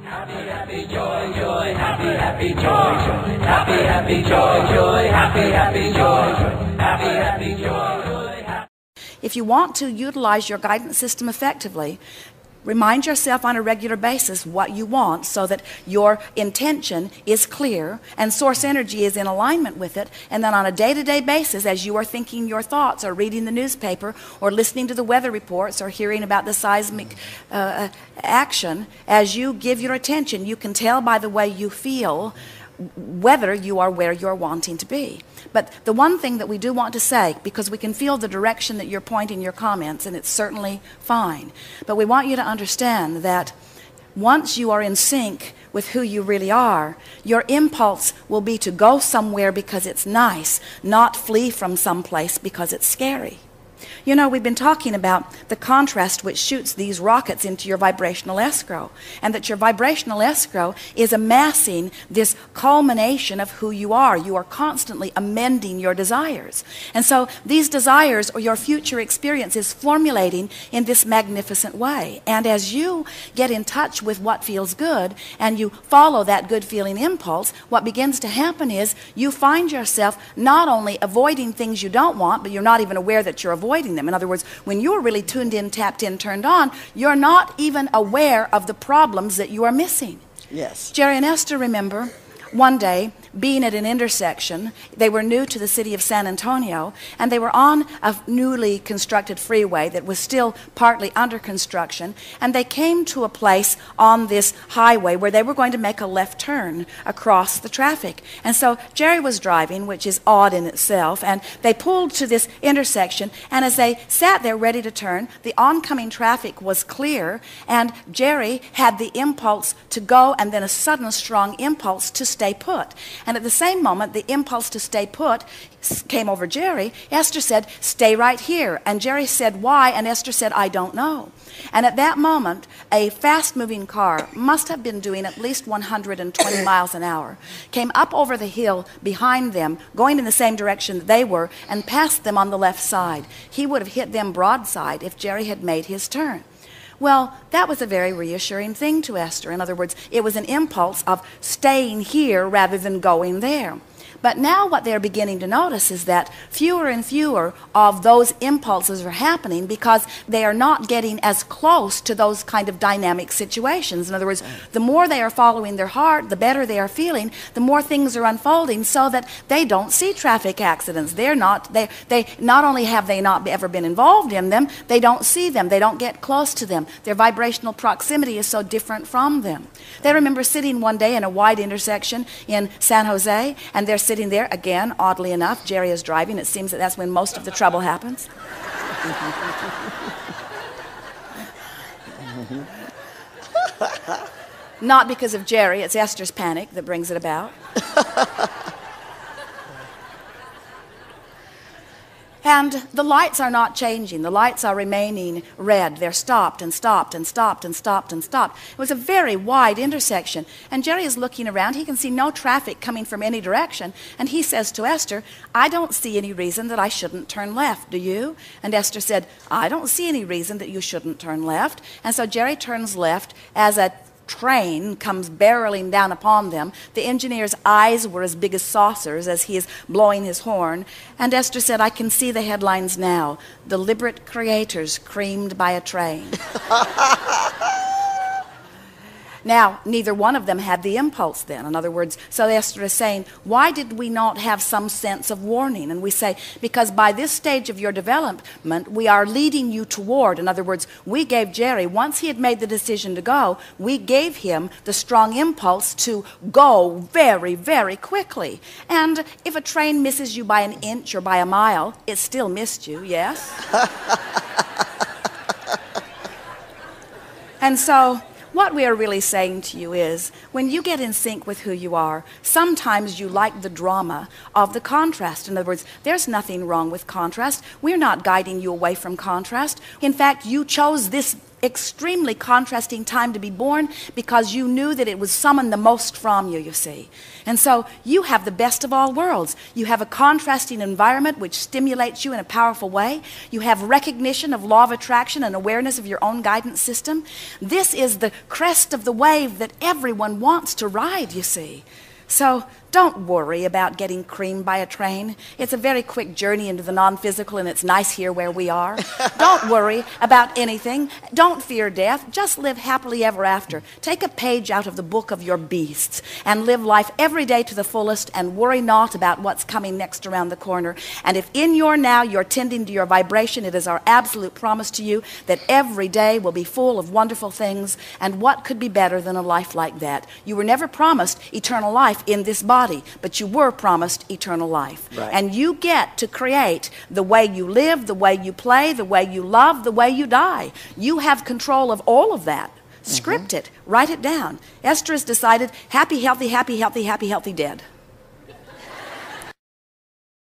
Happy, happy, joy, joy, happy, happy, joy, joy, happy, happy, joy, joy, happy, happy, joy, joy, happy, happy, joy, joy, happy. If you want to utilize your guidance system effectively, remind yourself on a regular basis what you want so that your intention is clear and source energy is in alignment with it. And then on a day-to-day basis, as you are thinking your thoughts or reading the newspaper or listening to the weather reports or hearing about the seismic action, as you give your attention, you can tell by the way you feel whether you are where you're wanting to be. But the one thing that we do want to say, because we can feel the direction that you're pointing your comments, and it's certainly fine, but we want you to understand that once you are in sync with who you really are, your impulse will be to go somewhere because it's nice, not flee from someplace because it's scary. You know, we've been talking about the contrast which shoots these rockets into your vibrational escrow, and that your vibrational escrow is amassing this culmination of who you are. You are constantly amending your desires. And so these desires or your future experience is formulating in this magnificent way. And as you get in touch with what feels good and you follow that good feeling impulse, what begins to happen is you find yourself not only avoiding things you don't want, but you're not even aware that you're avoiding them. In other words, when you're really tuned in, tapped in, turned on, you're not even aware of the problems that you are missing. Yes. Jerry and Esther remember one day being at an intersection. They were new to the city of San Antonio, and they were on a newly constructed freeway that was still partly under construction, and they came to a place on this highway where they were going to make a left turn across the traffic. And so Jerry was driving, which is odd in itself, and they pulled to this intersection, and as they sat there ready to turn, the oncoming traffic was clear, and Jerry had the impulse to go and then a sudden strong impulse to stay put. And at the same moment, the impulse to stay put came over Jerry. Esther said, "Stay right here." And Jerry said, "Why?" And Esther said, "I don't know." And at that moment, a fast-moving car, must have been doing at least 120 miles an hour, came up over the hill behind them, going in the same direction that they were, and passed them on the left side. He would have hit them broadside if Jerry had made his turn. Well, that was a very reassuring thing to Esther. In other words, it was an impulse of staying here rather than going there. But now what they're beginning to notice is that fewer and fewer of those impulses are happening because they are not getting as close to those kind of dynamic situations. In other words, the more they are following their heart, the better they are feeling, the more things are unfolding so that they don't see traffic accidents. They not only have they not ever been involved in them, they don't see them, they don't get close to them. Their vibrational proximity is so different from them. They remember sitting one day in a wide intersection in San Jose, and they're sitting there, again, oddly enough, Jerry is driving. It seems that that's when most of the trouble happens. Not because of Jerry, it's Esther's panic that brings it about. And the lights are not changing. The lights are remaining red. They're stopped and stopped and stopped and stopped and stopped. It was a very wide intersection. And Jerry is looking around. He can see no traffic coming from any direction. And he says to Esther, "I don't see any reason that I shouldn't turn left. Do you?" And Esther said, "I don't see any reason that you shouldn't turn left." And so Jerry turns left as a train comes barreling down upon them. The engineer's eyes were as big as saucers as he is blowing his horn. And Esther said, "I can see the headlines now. Deliberate creators creamed by a train." Now, neither one of them had the impulse then. In other words, so Esther is saying, why did we not have some sense of warning? And we say, because by this stage of your development, we are leading you toward. In other words, we gave Jerry, once he had made the decision to go, we gave him the strong impulse to go very, very quickly. And if a train misses you by an inch or by a mile, it still missed you, yes? And so what we are really saying to you is, when you get in sync with who you are, sometimes you like the drama of the contrast. In other words, there's nothing wrong with contrast. We're not guiding you away from contrast. In fact, you chose this extremely contrasting time to be born because you knew that it would summon the most from you, you see. And so you have the best of all worlds. You have a contrasting environment which stimulates you in a powerful way. You have recognition of law of attraction and awareness of your own guidance system. This is the crest of the wave that everyone wants to ride, you see. So don't worry about getting creamed by a train. It's a very quick journey into the non-physical, and it's nice here where we are. Don't worry about anything. Don't fear death. Just live happily ever after. Take a page out of the book of your beasts and live life every day to the fullest, and worry not about what's coming next around the corner. And if in your now you're tending to your vibration, it is our absolute promise to you that every day will be full of wonderful things. And what could be better than a life like that? You were never promised eternal life in this body, but you were promised eternal life. Right. And you get to create the way you live, the way you play, the way you love, the way you die. You have control of all of that. Script it. Write it down. Esther has decided happy, healthy, happy, healthy, happy, healthy, dead.